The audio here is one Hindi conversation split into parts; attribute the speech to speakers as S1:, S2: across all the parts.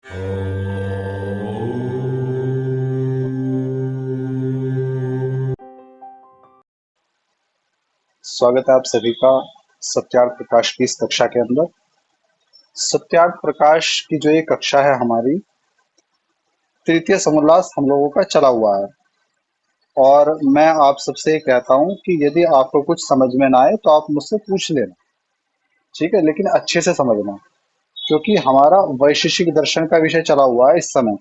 S1: स्वागत है आप सभी का सत्यार्थ प्रकाश की इस कक्षा के अंदर। सत्यार्थ प्रकाश की जो ये कक्षा है हमारी, तृतीय समोल्लास हम लोगों का चला हुआ है। और मैं आप सबसे ये कहता हूँ कि यदि आपको कुछ समझ में ना आए तो आप मुझसे पूछ लेना, ठीक है, लेकिन अच्छे से समझना, क्योंकि हमारा वैशेषिक दर्शन का विषय चला हुआ है इस समय।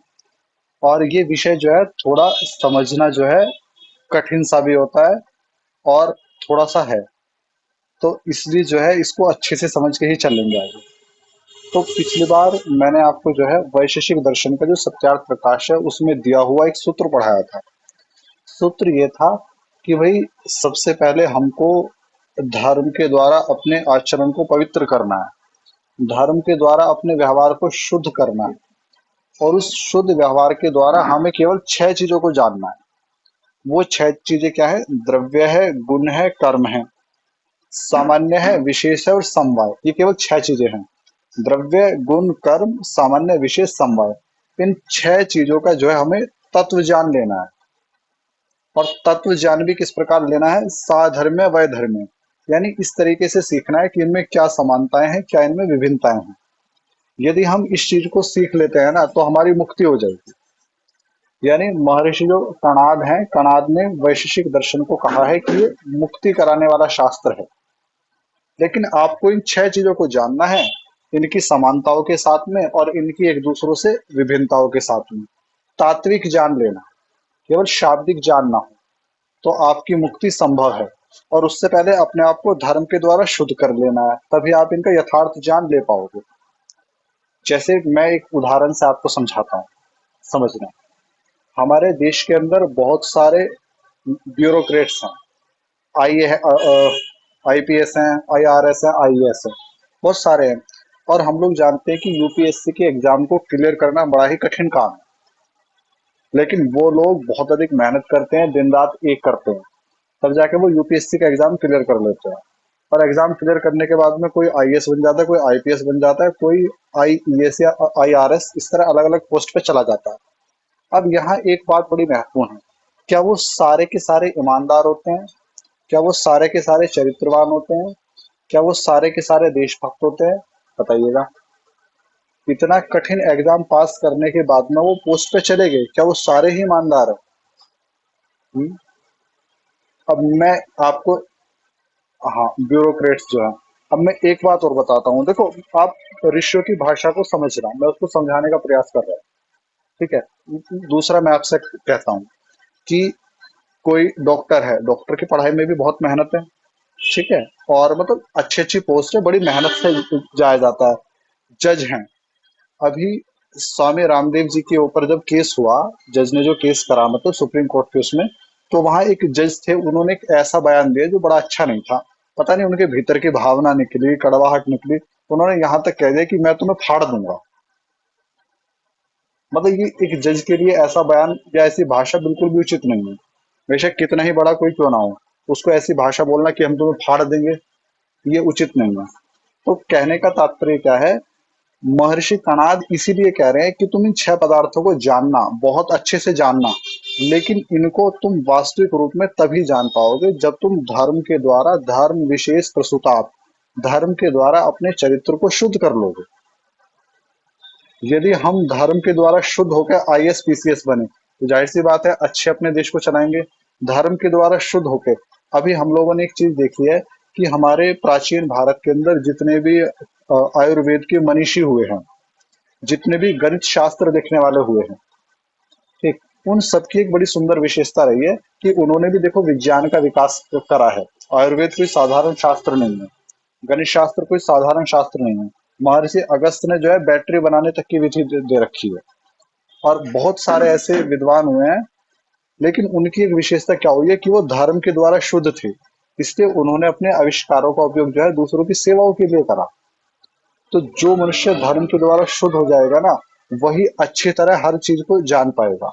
S1: और ये विषय जो है थोड़ा समझना जो है कठिन सा भी होता है, और थोड़ा सा है, तो इसलिए जो है इसको अच्छे से समझ के ही चलेंगे आगे। तो पिछली बार मैंने आपको जो है वैशेषिक दर्शन का जो सत्यार्थ प्रकाश है उसमें दिया हुआ एक सूत्र पढ़ाया था। सूत्र ये था कि भाई सबसे पहले हमको धर्म के द्वारा अपने आचरण को पवित्र करना है, धर्म के द्वारा अपने व्यवहार को शुद्ध करना है, और उस शुद्ध व्यवहार के द्वारा हमें केवल 6 चीजों को जानना है। वो 6 चीजें क्या है? द्रव्य है, गुण है, कर्म है, सामान्य है, विशेष है और समवाय। ये केवल 6 चीजें हैं। द्रव्य, गुण, कर्म, सामान्य, विशेष, समवाय। इन 6 चीजों का जो है हमें तत्व जान लेना है। और तत्व ज्ञान भी किस प्रकार लेना है? साधर्म्य वैधर्म्य, यानी इस तरीके से सीखना है कि इनमें क्या समानताएं हैं, क्या इनमें विभिन्नताएं हैं। यदि हम इस चीज को सीख लेते हैं ना तो हमारी मुक्ति हो जाएगी। यानी महर्षि जो कणाद हैं, कणाद ने वैशेषिक दर्शन को कहा है कि ये मुक्ति कराने वाला शास्त्र है। लेकिन आपको इन 6 चीजों को जानना है, इनकी समानताओं के साथ में और इनकी एक दूसरों से विभिन्नताओं के साथ में। तात्विक ज्ञान लेना, केवल शाब्दिक ज्ञान ना हो, तो आपकी मुक्ति संभव है। और उससे पहले अपने आप को धर्म के द्वारा शुद्ध कर लेना है, तभी आप इनका यथार्थ ज्ञान ले पाओगे। जैसे मैं एक उदाहरण से आपको समझाता हूँ, समझना। हमारे देश के अंदर बहुत सारे ब्यूरोक्रेट्स हैं। आई आईपीएस हैं, आईआरएस हैं, आईएएस हैं, बहुत सारे हैं। और हम लोग जानते हैं कि यूपीएससी के एग्जाम को क्लियर करना बड़ा ही कठिन काम है। लेकिन वो लोग बहुत अधिक मेहनत करते हैं, दिन रात एक करते हैं, तब जाके वो यूपीएससी का एग्जाम क्लियर कर लेते हैं। और एग्जाम क्लियर करने के बाद में कोई आईएएस बन जाता है, कोई आईपीएस बन जाता है, कोई आईईएस या आईआरएस, इस तरह अलग अलग पोस्ट पे चला जाता है। अब यहाँ एक बात बड़ी महत्वपूर्ण है, क्या वो सारे के सारे ईमानदार होते हैं? क्या वो सारे के सारे चरित्रवान होते हैं? क्या वो सारे के सारे देशभक्त होते हैं? बताइएगा। इतना कठिन एग्जाम पास करने के बाद में वो पोस्ट पे चले गए, क्या वो सारे ही ईमानदार हैं? अब मैं आपको, हाँ, ब्यूरोक्रेट्स जो है। अब मैं एक बात और बताता हूँ, देखो, आप ऋषियों की भाषा को समझ रहा, मैं उसको समझाने का प्रयास कर रहा हूँ, ठीक है। दूसरा मैं आपसे कहता हूँ कि कोई डॉक्टर है, डॉक्टर की पढ़ाई में भी बहुत मेहनत है, ठीक है, और मतलब अच्छी अच्छी पोस्ट है, बड़ी मेहनत से जाया जाता है। जज हैं, अभी स्वामी रामदेव जी के ऊपर जब केस हुआ, जज ने जो केस करा, मतलब सुप्रीम कोर्ट के उसमें, तो वहां एक जज थे, उन्होंने एक ऐसा बयान दिया जो बड़ा अच्छा नहीं था। पता नहीं उनके भीतर की भावना निकली, कड़वाहट निकली, उन्होंने यहां तक कह दिया कि मैं तुम्हें फाड़ दूंगा। मतलब ये एक जज के लिए ऐसा बयान या ऐसी भाषा बिल्कुल भी उचित नहीं है। बेशक कितना ही बड़ा कोई क्यों ना हो, उसको ऐसी भाषा बोलना कि हम तुम्हें फाड़ देंगे, ये उचित नहीं है। तो कहने का तात्पर्य क्या है? महर्षि कणाद इसीलिए कह रहे हैं कि तुम इन 6 पदार्थों को जानना, बहुत अच्छे से जानना, लेकिन इनको तुम वास्तविक रूप में तभी जान पाओगे जब तुम धर्म के द्वारा, धर्म विशेष प्रसूतात्, धर्म के द्वारा अपने चरित्र को शुद्ध कर लोगे। यदि हम धर्म के द्वारा शुद्ध होकर आईएएस पीसीएस बने तो जाहिर सी बात है अच्छे अपने देश को चलाएंगे। धर्म के द्वारा शुद्ध होकर, अभी हम लोगों ने एक चीज देखी है कि हमारे प्राचीन भारत के अंदर जितने भी आयुर्वेद के मनीषी हुए हैं, जितने भी गणित शास्त्र देखने वाले हुए हैं, ठीक, उन सबकी एक बड़ी सुंदर विशेषता रही है कि उन्होंने भी देखो विज्ञान का विकास करा है। आयुर्वेद कोई साधारण शास्त्र नहीं है, गणित शास्त्र कोई साधारण शास्त्र नहीं है। महर्षि अगस्त ने जो है बैटरी बनाने तक की विधि दे रखी है। और बहुत सारे ऐसे विद्वान हुए हैं, लेकिन उनकी एक विशेषता क्या हुई है कि वो धर्म के द्वारा शुद्ध थे, इसलिए उन्होंने अपने आविष्कारों का उपयोग जो है दूसरों की सेवाओं के लिए करा। तो जो मनुष्य धर्म के द्वारा शुद्ध हो जाएगा ना, वही अच्छी तरह हर चीज को जान पाएगा,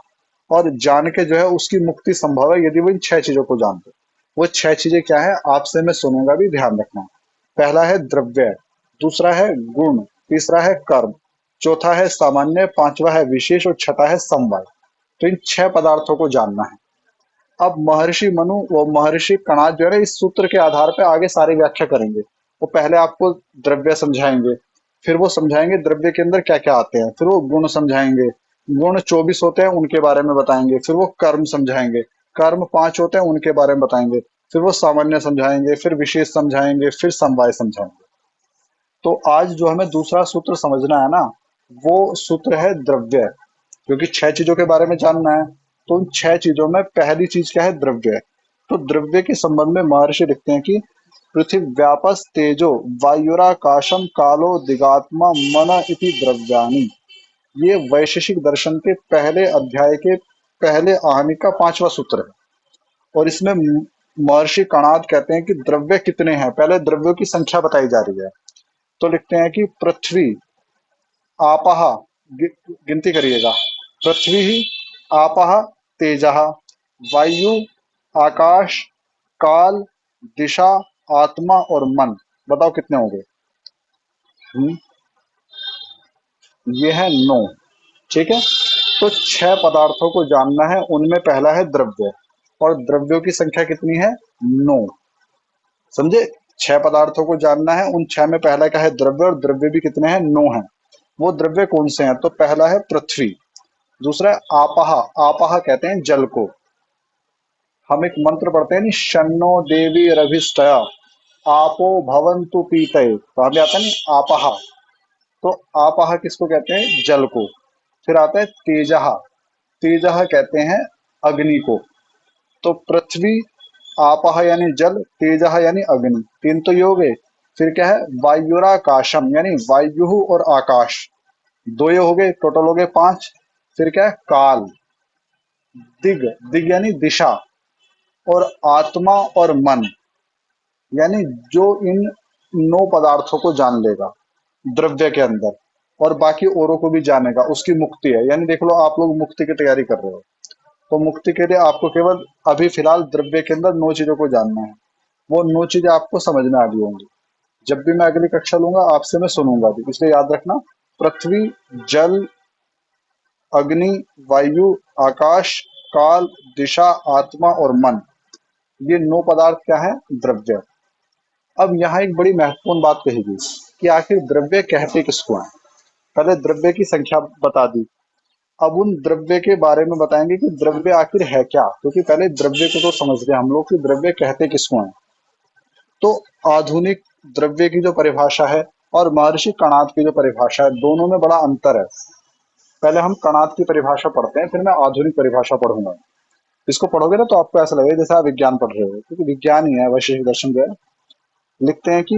S1: और जान के जो है उसकी मुक्ति संभव है यदि वो इन 6 चीजों को जान ले। वो 6 चीजें क्या है आपसे मैं सुनूंगा भी, ध्यान रखना। पहला है द्रव्य, दूसरा है गुण, तीसरा है कर्म, चौथा है सामान्य, पांचवा है विशेष और छठा है समवाय। तो इन 6 पदार्थों को जानना है। अब महर्षि मनु व महर्षि कणाद जो है ना, इस सूत्र के आधार पे आगे सारी व्याख्या करेंगे। वो पहले आपको द्रव्य समझाएंगे, फिर वो समझाएंगे द्रव्य के अंदर क्या क्या आते हैं, फिर वो गुण समझाएंगे, गुण 24 होते हैं उनके बारे में बताएंगे, फिर वो कर्म समझाएंगे, कर्म 5 होते हैं उनके बारे में बताएंगे, फिर वो सामान्य समझाएंगे, फिर विशेष समझाएंगे, फिर समवाय समझाएंगे। तो आज जो हमें दूसरा सूत्र समझना है ना, वो सूत्र है द्रव्य। क्योंकि 6 चीजों के बारे में जानना है, तो उन 6 चीजों में पहली चीज क्या है? द्रव्य। तो द्रव्य के संबंध में महर्षि लिखते हैं कि पृथिव्यापस तेजो वायुराकाशम कालो दिगात्मा मन इति द्रव्यानि। ये वैशेषिक दर्शन के पहले अध्याय के पहले आहनि का 5वां सूत्र है। और इसमें महर्षि कणाद कहते हैं कि द्रव्य कितने हैं, पहले द्रव्यों की संख्या बताई जा रही है। तो लिखते हैं कि पृथ्वी आपः, गिनती करिएगा, पृथ्वी ही आपः तेजः, वायु, आकाश, काल, दिशा, आत्मा और मन। बताओ कितने हो गए? हम्म, ये है 9। ठीक है। तो 6 पदार्थों को जानना है, उनमें पहला है द्रव्य। और द्रव्यों की संख्या कितनी है? 9। समझे? 6 पदार्थों को जानना है, उन 6 में पहला क्या है? द्रव्य। और द्रव्य भी कितने हैं? 9 हैं। वो द्रव्य कौन से हैं? तो पहला है पृथ्वी, दूसरा है आपह। आपह कहते हैं जल को। हम एक मंत्र पढ़ते हैं नी, शन्नो देवी रभिष्टया आपो भवन्तु पीतये, तो हमें आता है नी आपह। तो आपह किसको कहते हैं? जल को। फिर आता है तेजः। तेजः कहते हैं अग्नि को। तो पृथ्वी, आपह यानी जल, तेजः यानी अग्नि, 3 तो ये हो गए। फिर क्या है? वायुराकाशम यानी वायु और आकाश, 2 ये हो गए, टोटल हो गए 5। फिर क्या है? काल, दिग, दिग यानी दिशा, और आत्मा और मन, यानी जो इन 9 पदार्थों को जान लेगा द्रव्य के अंदर और बाकी औरों को भी जानेगा, उसकी मुक्ति है। यानी देख लो, आप लोग मुक्ति की तैयारी कर रहे हो, तो मुक्ति के लिए आपको केवल अभी फिलहाल द्रव्य के अंदर 9 चीजों को जानना है। वो 9 चीजें आपको समझ में आ गई होंगी। जब भी मैं अगली कक्षा लूंगा आपसे, मैं सुनूंगा भी, इसलिए याद रखना, पृथ्वी, जल, अग्नि, वायु, आकाश, काल, दिशा, आत्मा और मन, ये 9 पदार्थ क्या है? द्रव्य। अब यहाँ एक बड़ी महत्वपूर्ण बात कही गई कि आखिर द्रव्य कहते किसको हैं। पहले द्रव्य की संख्या बता दी, अब उन द्रव्य के बारे में बताएंगे कि द्रव्य आखिर है क्या। क्योंकि पहले द्रव्य को तो समझ गए हम लोग कि द्रव्य कहते किसको हैं। तो आधुनिक द्रव्य की जो परिभाषा है और महर्षि कणाद की जो परिभाषा है, दोनों में बड़ा अंतर है। पहले हम कणाद की परिभाषा पढ़ते हैं, फिर मैं आधुनिक परिभाषा पढ़ूंगा। इसको पढ़ोगे ना तो आपको ऐसा लगेगा जैसे आप विज्ञान पढ़ रहे हो, क्योंकि विज्ञान ही है वैशेषिक दर्शन जो है। लिखते हैं कि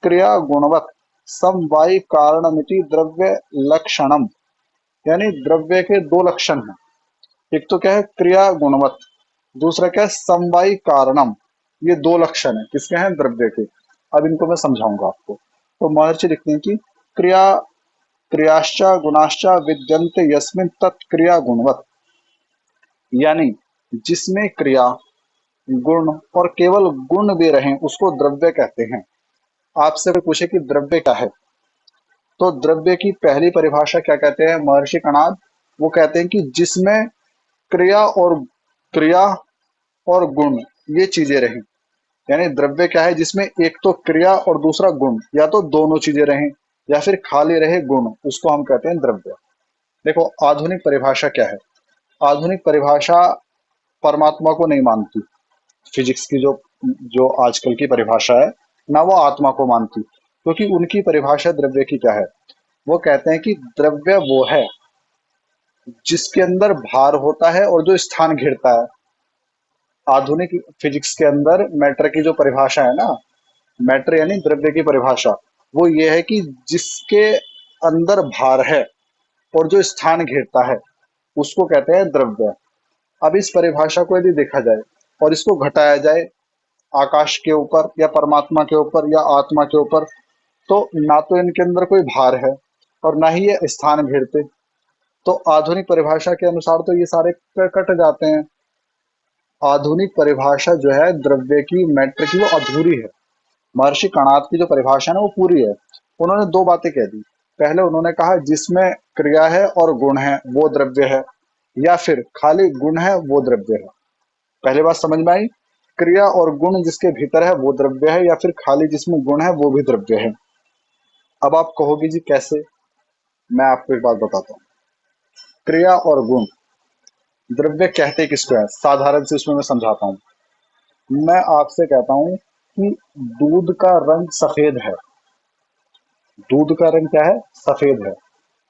S1: क्रिया गुणवत् समवायी कारणमिति द्रव्य लक्षणम, यानी द्रव्य के 2 लक्षण हैं। एक तो क्या है? क्रिया गुणवत्, दूसरा क्या है? समवायी कारणम। ये 2 लक्षण है किसके हैं? द्रव्य के। अब इनको मैं समझाऊंगा आपको। तो महर्षि लिखते हैं कि क्रिया क्रियाश्च गुणाश्च विद्यन्ते यस्मिन् तत् क्रिया गुणवत्, यानी जिसमें क्रिया, गुण और केवल गुण भी रहें उसको द्रव्य कहते हैं। आपसे कोई पूछे कि द्रव्य क्या है, तो द्रव्य की पहली परिभाषा क्या कहते हैं महर्षि कणाद? वो कहते हैं कि जिसमें क्रिया और गुण, ये चीजें रहें। यानी द्रव्य क्या है? जिसमें एक तो क्रिया और दूसरा गुण, या तो दोनों चीजें रहें या फिर खाली रहे गुण, उसको हम कहते हैं द्रव्य। देखो आधुनिक परिभाषा क्या है? आधुनिक परिभाषा परमात्मा को नहीं मानती। फिजिक्स की जो जो आजकल की परिभाषा है ना, वो आत्मा को मानती। क्योंकि उनकी परिभाषा द्रव्य की क्या है? वो कहते हैं कि द्रव्य वो है जिसके अंदर भार होता है और जो स्थान घेरता है। आधुनिक फिजिक्स के अंदर मैटर की जो परिभाषा है ना, मैटर यानी द्रव्य की परिभाषा, वो ये है कि जिसके अंदर भार है और जो स्थान घेरता है उसको कहते हैं द्रव्य। अब इस परिभाषा को यदि देखा जाए और इसको घटाया जाए आकाश के ऊपर या परमात्मा के ऊपर या आत्मा के ऊपर, तो ना तो इनके अंदर कोई भार है और ना ही ये स्थान घेरते। तो आधुनिक परिभाषा के अनुसार तो ये सारे कट जाते हैं। आधुनिक परिभाषा जो है द्रव्य की, मैटर की, वो अधूरी है। महर्षि कणाद की जो परिभाषा है ना, वो पूरी है। उन्होंने 2 बातें कह दी। पहले उन्होंने कहा जिसमें क्रिया है और गुण है वो द्रव्य है, या फिर खाली गुण है वो द्रव्य है। पहले बात समझ में आई? क्रिया और गुण जिसके भीतर है वो द्रव्य है, या फिर खाली जिसमें गुण है वो भी द्रव्य है। अब आप कहोगे जी कैसे? मैं आपको एक बात बताता हूँ। क्रिया और गुण द्रव्य कहते किसको है, साधारण से उसमें मैं समझाता हूँ। मैं आपसे कहता हूँ कि दूध का रंग सफेद है। दूध का रंग क्या है? सफेद है।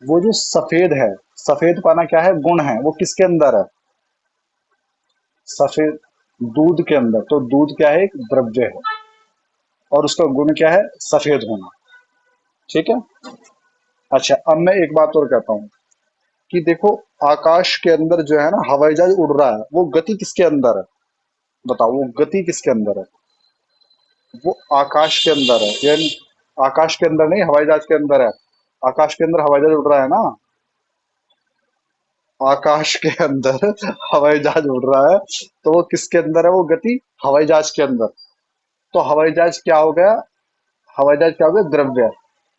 S1: वो जो सफेद है, सफेद पाना क्या है? गुण है। वो किसके अंदर है? सफेद, दूध के अंदर। तो दूध क्या है? एक द्रव्य है, और उसका गुण क्या है? सफेद होना। ठीक है। अच्छा, अब मैं एक बात और कहता हूँ कि देखो, आकाश के अंदर जो है ना हवाई जहाज उड़ रहा है, वो गति किसके अंदर है? बताओ, वो गति किसके अंदर है? वो आकाश के अंदर है, यानी आकाश के अंदर नहीं, हवाई जहाज के अंदर है। आकाश के अंदर हवाई जहाज उड़ रहा है ना। आकाश के अंदर हवाई जहाज उड़ रहा है, तो वो किसके अंदर है? वो गति हवाई जहाज के अंदर। तो हवाई जहाज क्या हो गया? हवाई जहाज क्या हो गया? द्रव्य।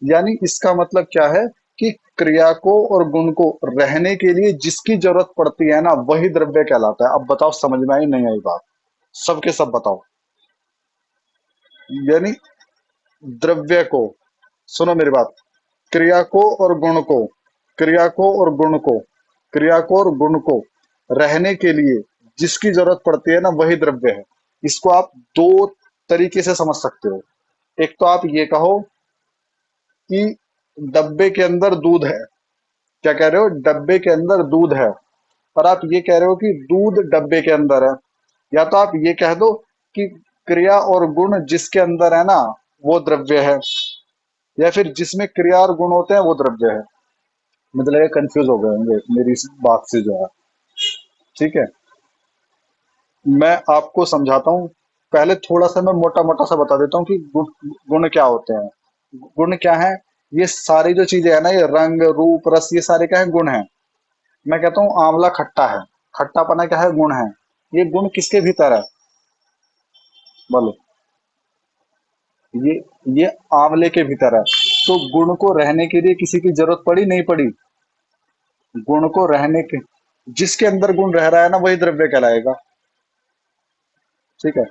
S1: यानी इसका मतलब क्या है कि क्रिया को और गुण को रहने के लिए जिसकी जरूरत पड़ती है ना, वही द्रव्य कहलाता है। अब बताओ, समझ में आई नहीं आई बात? सबके सब बताओ। यानी द्रव्य को, सुनो मेरी बात, क्रिया को और गुण को, क्रिया को और गुण को, क्रिया को और गुण को रहने के लिए जिसकी जरूरत पड़ती है ना, वही द्रव्य है। इसको आप दो तरीके से समझ सकते हो। एक तो आप ये कहो कि डब्बे के अंदर दूध है। क्या कह रहे हो? डब्बे के अंदर दूध है। और आप ये कह रहे हो कि दूध डब्बे के अंदर है। या तो आप ये कह दो कि क्रिया और गुण जिसके अंदर है ना, वो द्रव्य है। या फिर जिसमें क्रिया और गुण होते हैं वो द्रव्य है। मुझे लगा कंफ्यूज हो गए होंगे मेरी इस बात से जो है। ठीक है, मैं आपको समझाता हूँ। पहले थोड़ा सा मैं मोटा मोटा सा बता देता हूँ कि गुण, गुण क्या होते हैं। गुण क्या है? ये सारी जो चीजें है ना, ये रंग रूप रस, ये सारे क्या है? गुण है। मैं कहता हूँ आंवला खट्टा है, खट्टापना क्या है? गुण है। ये गुण किसके भीतर है? बोलो। ये ये आंवले के भीतर है। तो गुण को रहने के लिए किसी की जरूरत पड़ी नहीं पड़ी? गुण को रहने के, जिसके अंदर गुण रह रहा है ना, वही द्रव्य कहलाएगा। ठीक है।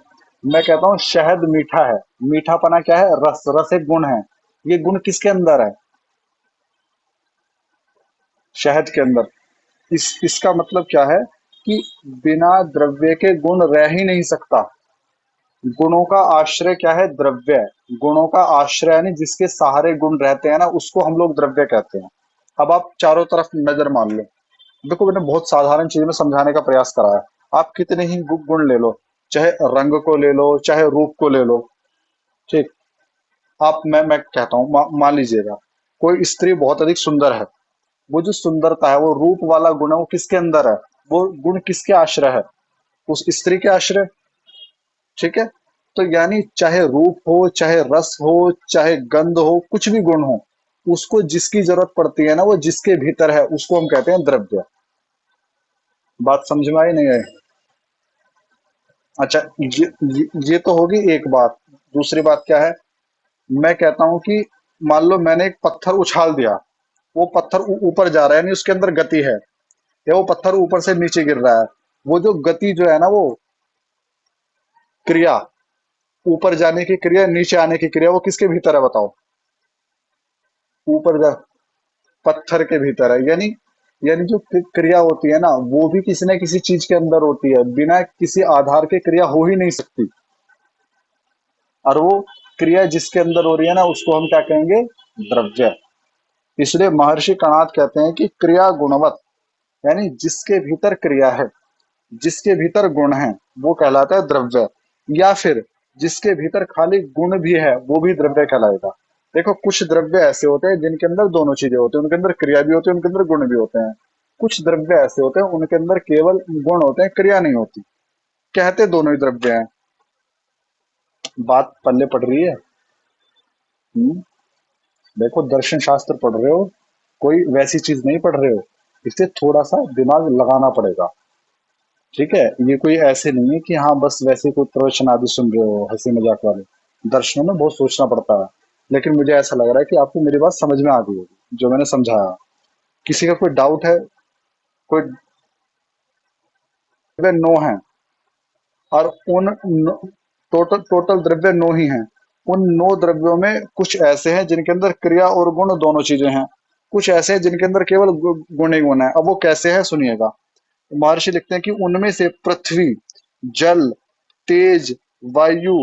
S1: मैं कहता हूँ शहद मीठा है। मीठापना क्या है? रस। रस एक गुण है। ये गुण किसके अंदर है? शहद के अंदर। इसका मतलब क्या है कि बिना द्रव्य के गुण रह ही नहीं सकता। गुणों का आश्रय क्या है? द्रव्य। गुणों का आश्रय यानी जिसके सहारे गुण रहते हैं ना, उसको हम लोग द्रव्य कहते हैं। अब आप चारों तरफ नजर मान लो। देखो, मैंने बहुत साधारण चीज में समझाने का प्रयास करा है। आप कितने ही गुण ले लो, चाहे रंग को ले लो, चाहे रूप को ले लो। ठीक। आप, मैं कहता हूँ, मान लीजिएगा कोई स्त्री बहुत अधिक सुंदर है। वो जो सुंदरता है, वो रूप वाला गुण है, वो किसके अंदर है? वो गुण किसके आश्रय है? उस स्त्री के आश्रय। ठीक है। तो यानी चाहे रूप हो, चाहे रस हो, चाहे गंध हो, कुछ भी गुण हो, उसको जिसकी जरूरत पड़ती है ना, वो जिसके भीतर है, उसको हम कहते हैं द्रव्य। बात समझ में आई नहीं आई? अच्छा, ये तो होगी एक बात। दूसरी बात क्या है? मैं कहता हूं कि मान लो मैंने एक पत्थर उछाल दिया। वो पत्थर ऊपर जा रहा है, यानी उसके अंदर गति है। या वो पत्थर ऊपर से नीचे गिर रहा है। वो जो गति जो है ना, वो क्रिया, ऊपर जाने की क्रिया, नीचे आने की क्रिया, वो किसके भीतर है बताओ? ऊपर जा, पत्थर के भीतर है। यानी यानी जो क्रिया होती है ना, वो भी किसी न किसी चीज के अंदर होती है। बिना किसी आधार के क्रिया हो ही नहीं सकती। और वो क्रिया जिसके अंदर हो रही है ना, उसको हम क्या कहेंगे? द्रव्य। इसलिए महर्षि कणाद कहते हैं कि क्रिया गुणवत, यानी जिसके भीतर क्रिया है, जिसके भीतर गुण है, वो कहलाता है द्रव्य। या फिर जिसके भीतर खाली गुण भी है, वो भी द्रव्य कहलाएगा। देखो, कुछ द्रव्य ऐसे होते हैं जिनके अंदर दोनों चीजें होती हैं। उनके अंदर क्रिया भी होती है, उनके अंदर गुण भी होते हैं। कुछ द्रव्य ऐसे होते हैं, उनके अंदर केवल गुण होते हैं, क्रिया नहीं होती। कहते दोनों ही द्रव्य हैं। बात पल्ले पड़ रही है? हम्म। देखो, दर्शन शास्त्र पढ़ रहे हो, कोई वैसी चीज नहीं पढ़ रहे हो। इसे थोड़ा सा दिमाग लगाना पड़ेगा। ठीक है। ये कोई ऐसे नहीं है कि हाँ बस वैसे कोई प्रवचन आदि सुन रहे हो, हंसी मजाक वाले। दर्शनों में बहुत सोचना पड़ता है। लेकिन मुझे ऐसा लग रहा है कि आपको मेरी बात समझ में आ गई होगी। जो मैंने समझाया। किसी का कोई डाउट है? कोई द्रव्य 9 है, और टोटल टोटल द्रव्य 9 ही हैं। उन 9 द्रव्यों में कुछ ऐसे हैं जिनके अंदर क्रिया और गुण दोनों चीजें हैं, कुछ ऐसे हैं जिनके अंदर केवल गुण ही गुण है। अब वो कैसे है सुनिएगा। महर्षि लिखते हैं कि उनमें से पृथ्वी, जल, तेज, वायु,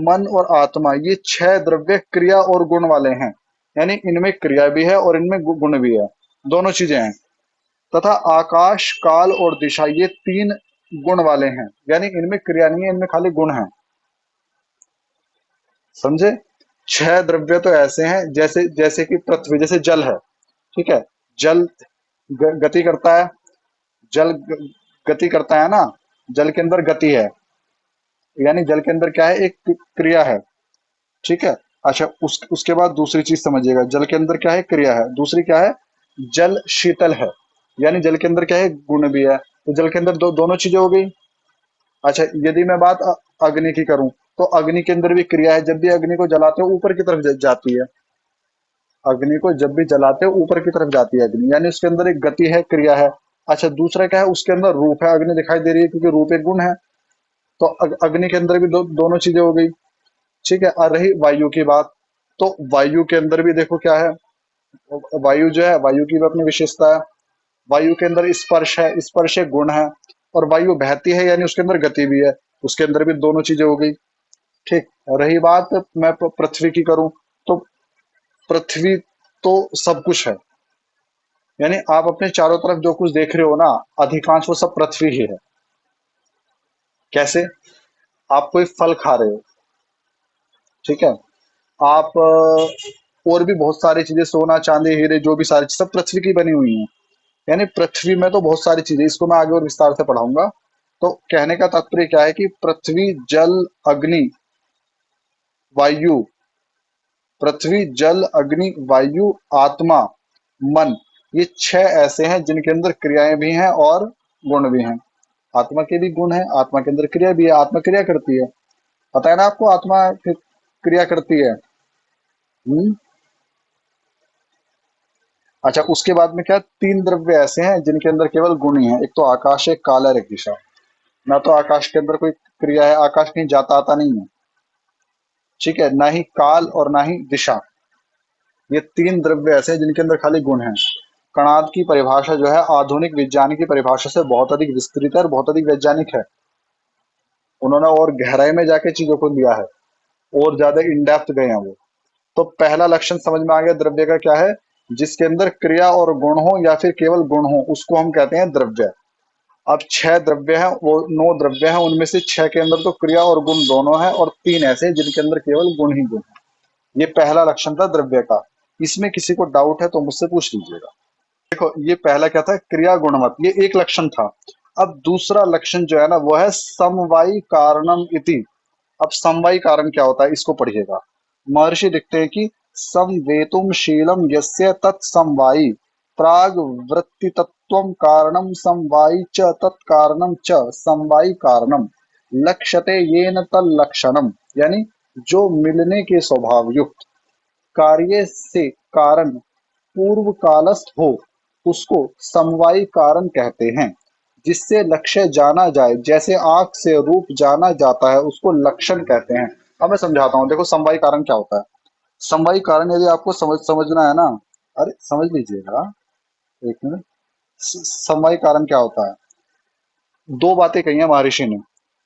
S1: मन और आत्मा, ये 6 द्रव्य क्रिया और गुण वाले हैं। यानी इनमें क्रिया भी है और इनमें गुण भी है, दोनों चीजें हैं। तथा आकाश, काल और दिशा, ये 3 गुण वाले हैं। यानी इनमें क्रिया नहीं है, इनमें खाली गुण है। समझे? 6 द्रव्य तो ऐसे हैं, जैसे जैसे कि पृथ्वी, जैसे जल है। ठीक है, जल गति करता है। जल गति करता है ना, जल के अंदर गति है, यानी जल के अंदर क्या है, एक क्रिया है। ठीक है। अच्छा, उसके बाद दूसरी चीज समझिएगा, जल के अंदर क्या है, क्रिया है। दूसरी क्या है, जल शीतल है, यानी जल के अंदर क्या है, गुण भी है। तो जल के अंदर दोनों चीजें हो गई। अच्छा, यदि मैं बात अग्नि की करूं, तो अग्नि के अंदर भी क्रिया है। जब भी अग्नि को जलाते हो ऊपर की तरफ जाती है। अग्नि को जब भी जलाते हो ऊपर की तरफ जाती है अग्नि, यानी उसके अंदर एक गति है, क्रिया है। अच्छा, दूसरा क्या है, उसके अंदर रूप है। अग्नि दिखाई दे रही है क्योंकि रूप एक गुण है। तो अग्नि के अंदर भी दोनों चीजें हो गई। ठीक है। और रही वायु की बात, तो वायु के अंदर भी देखो क्या है, वायु जो है, वायु की भी अपनी विशेषता है। वायु के अंदर स्पर्श है, स्पर्श एक गुण है। और वायु बहती है, यानी उसके अंदर गति भी है। उसके अंदर भी दोनों चीजें हो गई। ठीक। रही बात मैं पृथ्वी की करूं, तो पृथ्वी तो सब कुछ है। यानी आप अपने चारों तरफ जो कुछ देख रहे हो ना, अधिकांश वो सब पृथ्वी ही है। कैसे? आप कोई फल खा रहे हो, ठीक है, आप और भी बहुत सारी चीजें, सोना चांदी हीरे, जो भी सारी सब पृथ्वी की बनी हुई हैं। यानी पृथ्वी में तो बहुत सारी चीजें, इसको मैं आगे और विस्तार से पढ़ाऊंगा। तो कहने का तात्पर्य क्या है कि पृथ्वी, जल, अग्नि, वायु, पृथ्वी, जल, अग्नि, वायु, आत्मा, मन, ये 6 ऐसे हैं जिनके अंदर क्रियाएं भी हैं और गुण भी हैं। आत्मा के भी गुण है, आत्मा के अंदर क्रिया भी है, आत्मा क्रिया करती है। पता है ना आपको, आत्मा क्रिया करती है। हम्म। अच्छा, उसके बाद में क्या, 3 द्रव्य ऐसे हैं जिनके अंदर केवल गुण ही है। एक तो आकाश, एक काल और एक दिशा। ना तो आकाश के अंदर कोई क्रिया है, आकाश कहीं जाता आता नहीं है। ठीक है, ना ही काल और ना ही दिशा। ये 3 द्रव्य ऐसे हैं जिनके अंदर खाली गुण है। कणाद की परिभाषा जो है, आधुनिक विज्ञान की परिभाषा से बहुत अधिक विस्तृत है और बहुत अधिक वैज्ञानिक है। उन्होंने और गहराई में जाके चीजों को लिया है, और ज्यादा इन डेप्थ गए हैं वो। तो पहला लक्षण समझ में आ गया द्रव्य का क्या है। जिसके अंदर क्रिया और गुण हो या फिर केवल गुण हो, उसको हम कहते हैं द्रव्य। अब 6 द्रव्य हैं, वो 9 द्रव्य हैं, उनमें से 6 के अंदर तो क्रिया और गुण दोनों है, और 3 ऐसे हैं जिनके अंदर केवल गुण ही गुण है। ये पहला लक्षण था द्रव्य का। इसमें किसी को डाउट है तो मुझसे पूछ लीजिएगा। देखो, ये पहला क्या था, क्रिया गुणवत, ये एक लक्षण था। अब दूसरा लक्षण जो है ना, वो है समवायी कारणम इति। अब समवायी कारण क्या होता है, इसको पढ़िएगा। महर्षि लिखते हैं कि समवेतुम शीलम यस्य तत्समवायी प्राग वृत्ति तत्वम कारणम समवायी च तत्कारणम च समवायी कारणम लक्ष्यते येन तल्लक्षणम। यानी जो मिलने के स्वभाव युक्त कार्य से कारण पूर्व कालस्थ हो, उसको समवायी कारण कहते हैं। जिससे लक्ष्य जाना जाए, जैसे आंख से रूप जाना जाता है, उसको लक्षण कहते हैं। अब मैं समझाता हूँ, देखो समवायी कारण क्या होता है। समवायी कारण यदि आपको समझना है ना, अरे समझ लीजिएगा, एक मिनट। समवायी कारण क्या होता है, दो बातें कही हैं महर्षि ने।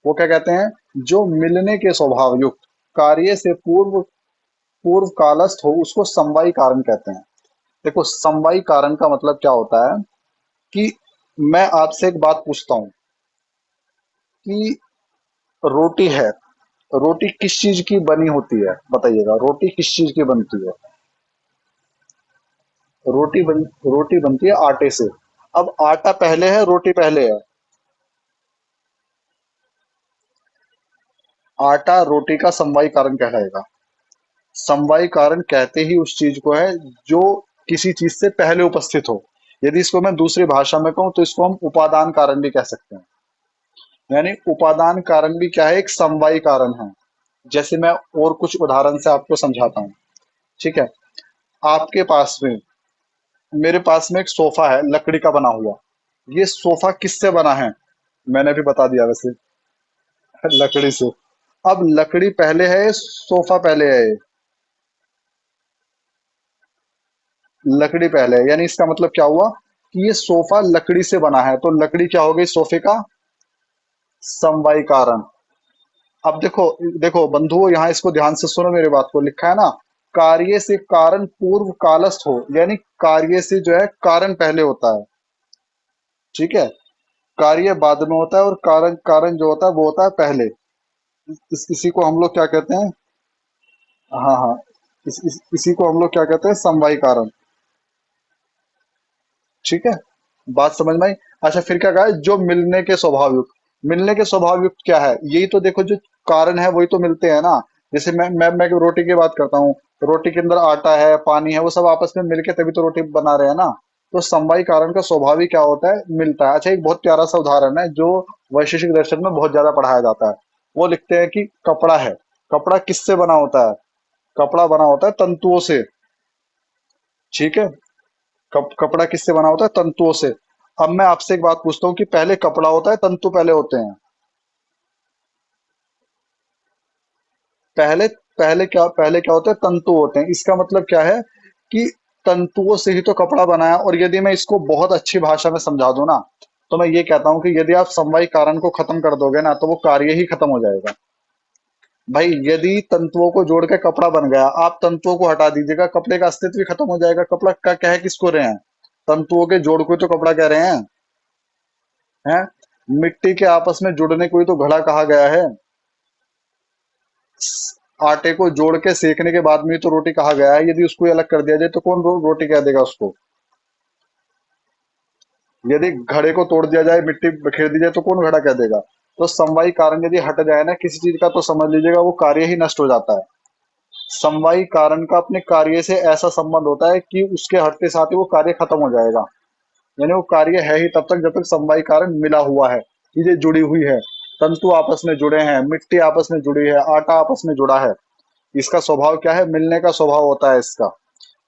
S1: वो क्या कहते हैं, जो मिलने के स्वभाव युक्त कार्य से पूर्व पूर्व कालस्थ हो, उसको समवायी कारण कहते हैं। देखो, समवायी कारण का मतलब क्या होता है कि मैं आपसे एक बात पूछता हूं कि रोटी है, रोटी किस चीज की बनी होती है, बताइएगा, रोटी किस चीज की बनती है। रोटी बनती है आटे से। अब आटा पहले है, रोटी पहले है। आटा रोटी का समवायी कारण कहलाएगा। समवायी कारण कहते ही उस चीज को है जो किसी चीज से पहले उपस्थित हो। यदि इसको मैं दूसरी भाषा में कहूं, तो इसको हम उपादान कारण भी कह सकते हैं। यानी उपादान कारण भी क्या है, एक समवायी कारण है। जैसे मैं और कुछ उदाहरण से आपको समझाता हूँ। ठीक है। आपके पास में मेरे पास में एक सोफा है लकड़ी का बना हुआ। ये सोफा किससे बना है? मैंने भी बता दिया वैसे। लकड़ी से। अब लकड़ी पहले है, सोफा पहले है? लकड़ी पहले है, यानी इसका मतलब क्या हुआ कि ये सोफा लकड़ी से बना है, तो लकड़ी क्या हो गई सोफे का? समवायी कारण। अब देखो, देखो बंधुओं, यहाँ इसको ध्यान से सुनो, मेरी बात को। लिखा है ना, कार्य से कारण पूर्व कालस्थ हो, यानी कार्य से जो है कारण पहले होता है। ठीक है। कार्य बाद में होता है और कारण कारण जो होता है वो होता है पहले। इसी को हम लोग क्या कहते हैं? हाँ हाँ। इसी को हम लोग क्या कहते हैं? समवायी कारण। ठीक है। बात समझ में आई? अच्छा, फिर क्या कहा है? जो मिलने के स्वभाव युक्त। मिलने के स्वभाव युक्त क्या है? यही तो देखो, जो कारण है वही तो मिलते हैं ना। जैसे मैं रोटी की बात करता हूँ। रोटी के अंदर आटा है, पानी है, वो सब आपस में मिलके तभी तो रोटी बना रहे हैं ना। तो समवायी कारण का स्वभाव ही क्या होता है? मिलता है। अच्छा, एक बहुत प्यारा सा उदाहरण है जो वैशेषिक दर्शन में बहुत ज्यादा पढ़ाया जाता है। वो लिखते हैं कि कपड़ा है। कपड़ा किससे बना होता है? कपड़ा बना होता है तंतुओं से। ठीक है। कपड़ा किससे बना होता है? तंतुओं से। अब मैं आपसे एक बात पूछता हूँ कि पहले कपड़ा होता है, तंतु पहले होते हैं? पहले पहले क्या होता है? तंतु होते हैं। इसका मतलब क्या है कि तंतुओं से ही तो कपड़ा बना है। और यदि मैं इसको बहुत अच्छी भाषा में समझा दूं ना, तो मैं ये कहता हूँ कि यदि आप समवायी कारण को खत्म कर दोगे ना, तो वो कार्य ही खत्म हो जाएगा। भाई, यदि तंतुओं को जोड़ के कपड़ा बन गया, आप तंतुओं को हटा दीजिएगा, कपड़े का अस्तित्व ही खत्म हो जाएगा। कपड़ा का कह किसको रहे हैं? तंतुओं के जोड़ को ही तो कपड़ा कह रहे हैं। हैं? मिट्टी के आपस में जुड़ने को ही तो घड़ा कहा गया है। आटे को जोड़ के सेकने के बाद में ही तो रोटी कहा गया है। यदि उसको ही अलग कर दिया जाए तो कौन रोटी कह देगा उसको? यदि घड़े को तोड़ दिया जाए, मिट्टी बिखेर दी जाए, तो कौन घड़ा कह देगा? तो समवायी कारण यदि हट जाए ना किसी चीज का, तो समझ लीजिएगा वो कार्य ही नष्ट हो जाता है। समवायी कारण का अपने कार्य से ऐसा संबंध होता है कि उसके हटते साथ ही वो कार्य खत्म हो जाएगा। यानी वो कार्य है ही तब तक जब तक समवायी कारण मिला हुआ है, चीजें जुड़ी हुई है। तंतु आपस में जुड़े हैं, मिट्टी आपस में जुड़ी है, आटा आपस में जुड़ा है। इसका स्वभाव क्या है? मिलने का स्वभाव होता है इसका।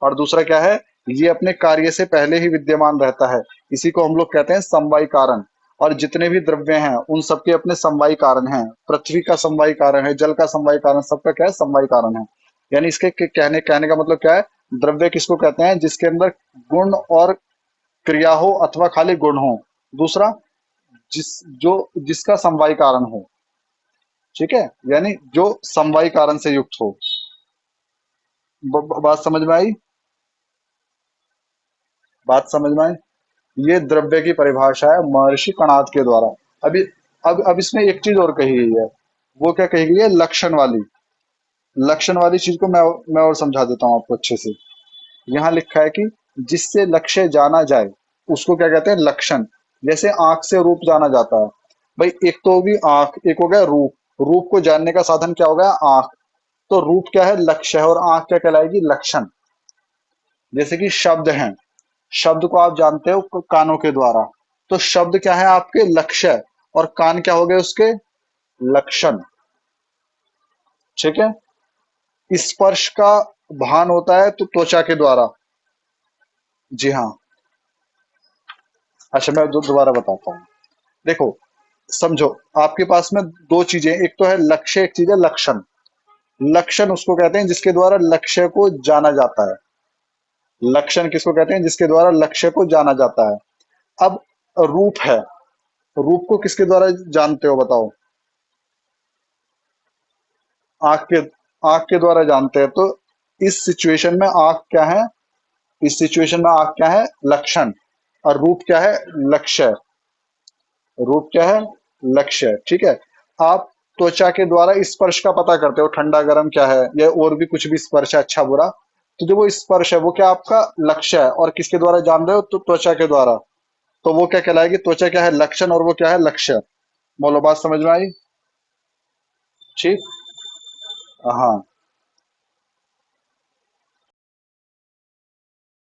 S1: और दूसरा क्या है? ये अपने कार्य से पहले ही विद्यमान रहता है। इसी को हम लोग कहते हैं समवायी कारण। और जितने भी द्रव्य हैं उन सबके अपने समवायी कारण हैं। पृथ्वी का समवायी कारण है, जल का समवायी कारण, सबका क्या है? समवायी कारण है। यानी इसके कहने कहने का मतलब क्या है? द्रव्य किसको कहते हैं? जिसके अंदर गुण और क्रिया हो अथवा खाली गुण हो। दूसरा, जिसका समवायी कारण हो। ठीक है। यानी जो समवायी कारण से युक्त हो। बात समझ में आई? बात समझ में आई? ये द्रव्य की परिभाषा है महर्षि कणाद के द्वारा। अभी अब इसमें एक चीज और कही गई है। वो क्या कही गई है? लक्षण वाली। लक्षण वाली चीज को मैं और समझा देता हूँ आपको अच्छे से। यहाँ लिखा है कि जिससे लक्ष्य जाना जाए, उसको क्या कहते हैं? लक्षण। जैसे आंख से रूप जाना जाता है। भाई, एक तो होगी आंख, एक हो गया रूप। रूप को जानने का साधन क्या हो गया? आंख। तो रूप क्या है? लक्ष्य है। और आंख क्या कहलाएगी? लक्षण। जैसे कि शब्द हैं। शब्द को आप जानते हो कानों के द्वारा। तो शब्द क्या है? आपके लक्ष्य। और कान क्या हो गए उसके? लक्षण। ठीक है। स्पर्श का भान होता है तो त्वचा के द्वारा। जी हाँ। अच्छा, मैं दोबारा बताता हूँ। देखो, समझो, आपके पास में दो चीजें, एक तो है लक्ष्य, एक चीज है लक्षण। लक्षण उसको कहते हैं जिसके द्वारा लक्ष्य को जाना जाता है। लक्षण किसको कहते हैं? जिसके द्वारा लक्ष्य को जाना जाता है। अब रूप है। रूप को किसके द्वारा जानते हो बताओ? आंख के आंख के द्वारा जानते हैं। तो इस सिचुएशन में आंख क्या है? इस सिचुएशन में आंख क्या है? लक्षण। और रूप क्या है? लक्ष्य। रूप क्या है? लक्ष्य। ठीक है। आप त्वचा के द्वारा स्पर्श का पता करते हो, ठंडा गर्म क्या है, या और भी कुछ भी स्पर्श है, अच्छा बुरा। तो जो वो स्पर्श है वो क्या आपका लक्ष्य है, और किसके द्वारा जान रहे हो? तो त्वचा के द्वारा। तो वो क्या कहलाएगी? त्वचा क्या है? लक्षण। और वो क्या है? लक्ष्य। बोलो, बात समझ में आई? ठीक। हाँ।